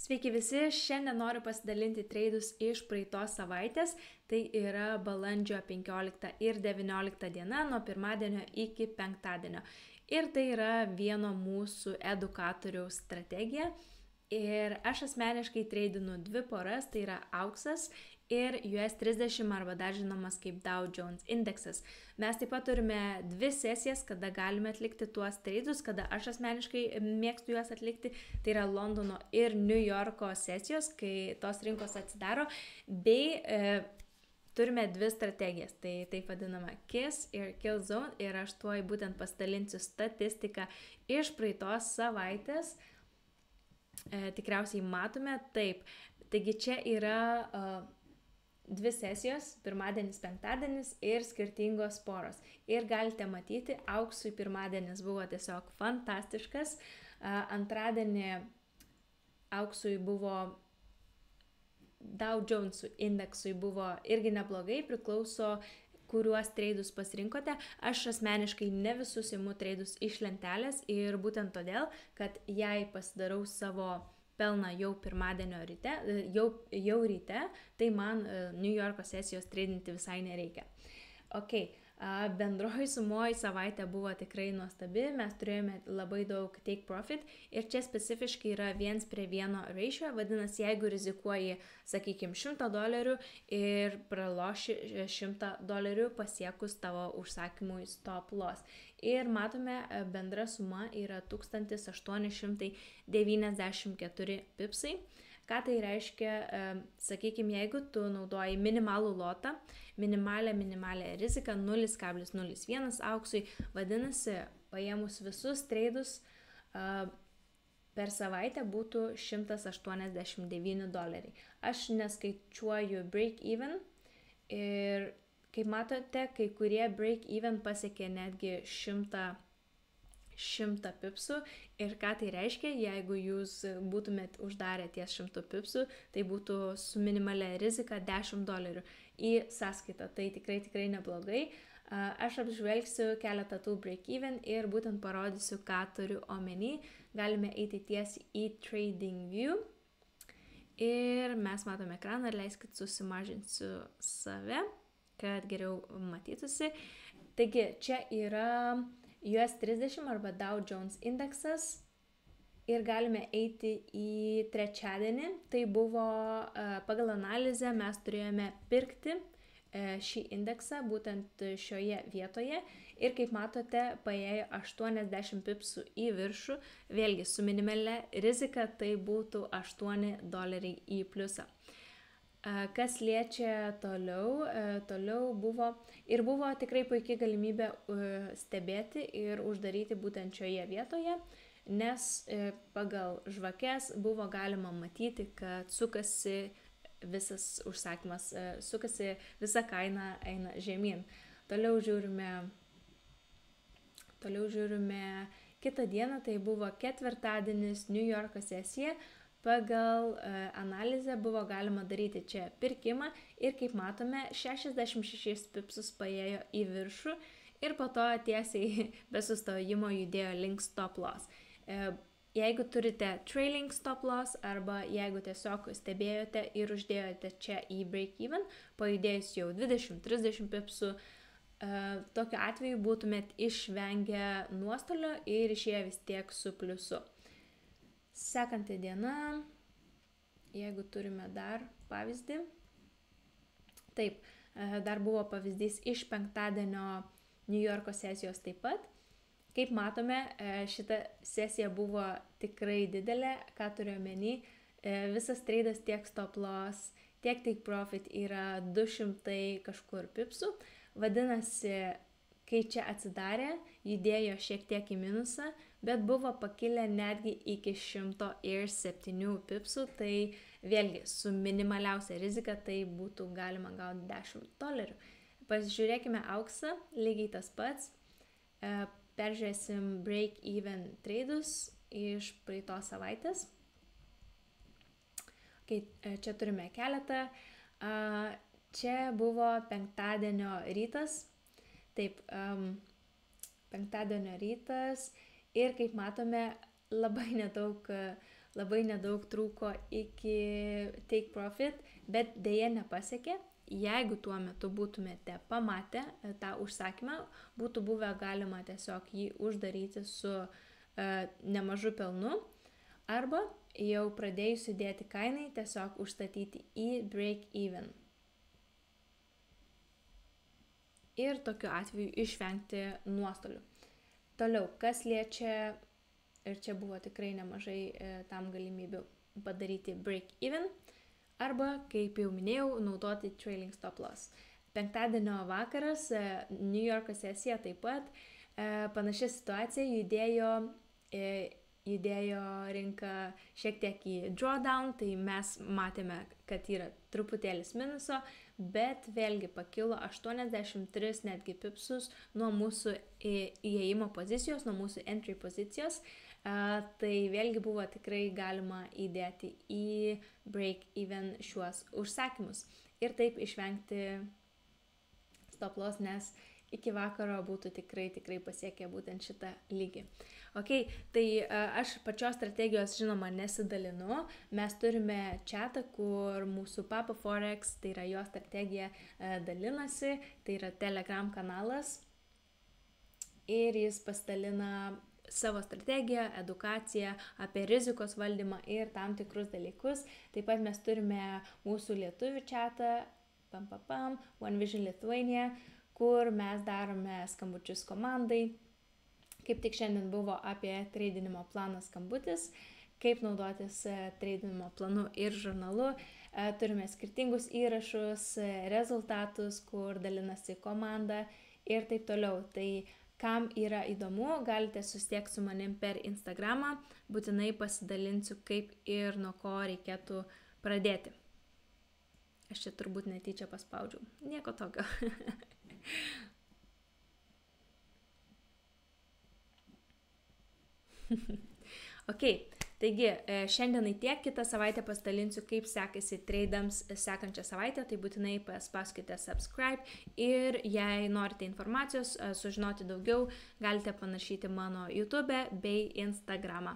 Sveiki visi, šiandien noriu pasidalinti treidus iš praeitos savaitės, tai yra balandžio 15 ir 19 diena nuo pirmadienio iki penktadienio. Ir tai yra vieno mūsų edukatoriaus strategija. Ir aš asmeniškai treidinu dvi poras, tai yra auksas ir US 30 arba dar žinomas kaip Dow Jones indeksas. Mes taip pat turime dvi sesijas, kada galime atlikti tuos treidus, kada aš asmeniškai mėgstu juos atlikti. Tai yra Londono ir New Yorko sesijos, kai tos rinkos atsidaro, bei turime dvi strategijas, tai taip vadinama Kiss ir Kill Zone, ir aš tuoj būtent pasidalinsiu statistiką iš praeitos savaitės. Tikriausiai matome, taip. Taigi čia yra dvi sesijos, pirmadienis, penktadienis ir skirtingos poros. Ir galite matyti, auksui pirmadienis buvo tiesiog fantastiškas, antradienį auksui buvo Dow Jones indeksui buvo irgi neblogai, priklauso kuriuos treidus pasirinkote. Aš asmeniškai ne visus imu treidus iš lentelės ir būtent todėl, kad jei pasidarau savo pelną jau pirmadienio ryte, jau ryte, tai man New Yorko sesijos treidinti visai nereikia. Bendroji sumoji savaitė buvo tikrai nuostabi, mes turėjome labai daug take profit ir čia specifiškai yra 1:1 ratio, vadinasi, jeigu rizikuoji, sakykime, $100 ir praloši $100 pasiekus tavo užsakymui stop loss. Ir matome, bendra suma yra 1894 pipsai. Ką tai reiškia, sakykime, jeigu tu naudoji minimalų lotą, minimalę riziką 0,01 auksui, vadinasi, paėmus visus treidus per savaitę būtų $189. Aš neskaičiuoju break-even ir, kaip matote, kai kurie break-even pasiekė netgi 100 pipsų ir ką tai reiškia, jeigu jūs būtumėt uždarę ties 100 pipsų, tai būtų su minimalia rizika $10 į sąskaitą, tai tikrai neblogai. Aš apžvelgsiu keletą tų break-even ir būtent parodysiu, ką turiu omeny. Galime eiti tiesiai į Trading View ir mes matome ekraną ir leiskit susimažinsiu save, kad geriau matytųsi. Taigi, čia yra US 30 arba Dow Jones indeksas ir galime eiti į trečiadienį. Tai buvo pagal analizę mes turėjome pirkti šį indeksą būtent šioje vietoje ir kaip matote paėjo 80 pipsų į viršų, vėlgi su minimalia rizika tai būtų $8 į pliusą. Kas liečia toliau buvo tikrai puikiai galimybė stebėti ir uždaryti būtent šioje vietoje, nes pagal žvakes buvo galima matyti, kad sukasi visas užsakymas, sukasi visa kaina eina žemyn. Toliau žiūrime kitą dieną, tai buvo ketvirtadienis New Yorko sesija. Pagal analizę buvo galima daryti čia pirkimą ir kaip matome 66 pipsus paėjo į viršų ir po to tiesiai be sustojimo judėjo link stop loss. Jeigu turite trailing stop loss arba jeigu tiesiog stebėjote ir uždėjote čia į break-even, pajudėjus jau 20-30 pipsų, tokiu atveju būtumėt išvengę nuostolio ir išėję vis tiek su pliusu. Sekanti diena, jeigu turime dar pavyzdį. Taip, dar buvo pavyzdys iš penktadienio New Yorko sesijos taip pat. Kaip matome, šita sesija buvo tikrai didelė, ką turiu omeny. Visas treidas tiek stop loss, tiek take profit yra 200 kažkur pipsų. Vadinasi, kai čia atsidarė, judėjo šiek tiek į minusą, bet buvo pakilę netgi iki 107 pipsų, tai vėlgi su minimaliausia rizika tai būtų galima gauti $10. Pasižiūrėkime auksą, lygiai tas pats. Peržiūrėsim break-even treidus iš praeitos savaitės. Čia turime keletą. Čia buvo penktadienio rytas. Taip, penktadienio rytas ir kaip matome labai nedaug labai nedaug trūko iki take profit, bet dėja nepasiekė. Jeigu tuo metu būtumėte pamatę tą užsakymą, būtų buvę galima tiesiog jį uždaryti su nemažu pelnu, arba jau pradėjus judėti kainai tiesiog užstatyti į break even. Ir tokiu atveju išvengti nuostolių. Toliau, kas liečia, ir čia buvo tikrai nemažai tam galimybių padaryti break even, arba, kaip jau minėjau, naudoti trailing stop loss. Penktadienio vakaras, New Yorko sesija taip pat, panaši situacija, judėjo rinka šiek tiek į drawdown, tai mes matėme, kad yra truputėlis minuso, bet vėlgi pakilo 83 netgi pipsus nuo mūsų įėjimo pozicijos, nuo mūsų entry pozicijos. Tai vėlgi buvo tikrai galima įdėti į break even šiuos užsakymus ir taip išvengti stop loss, nes iki vakaro būtų tikrai pasiekę būtent šitą lygį. Ok, tai aš pačios strategijos žinoma nesidalinu, mes turime chatą, kur mūsų Papa Forex, tai yra jo strategija, dalinasi, tai yra Telegram kanalas ir jis pasidalina savo strategiją, edukaciją apie rizikos valdymą ir tam tikrus dalykus. Taip pat mes turime mūsų lietuvių chatą, One Vision Lithuania, kur mes darome skambučius komandai. Kaip tik šiandien buvo apie treidinimo planą skambutis, kaip naudotis treidinimo planu ir žurnalu. Turime skirtingus įrašus, rezultatus, kur dalinasi komanda ir taip toliau. Tai kam yra įdomu, galite susisiekti su manim per Instagramą, būtinai pasidalinsiu, kaip ir nuo ko reikėtų pradėti. Aš čia turbūt netyčia paspaudžiau, nieko tokio. Ok, taigi šiandienai tiek, kitą savaitę pasidalinsiu, kaip sekasi treidams sekančią savaitę, tai būtinai paspauskite subscribe ir jei norite informacijos, sužinoti daugiau, galite panašyti mano YouTube bei Instagramą.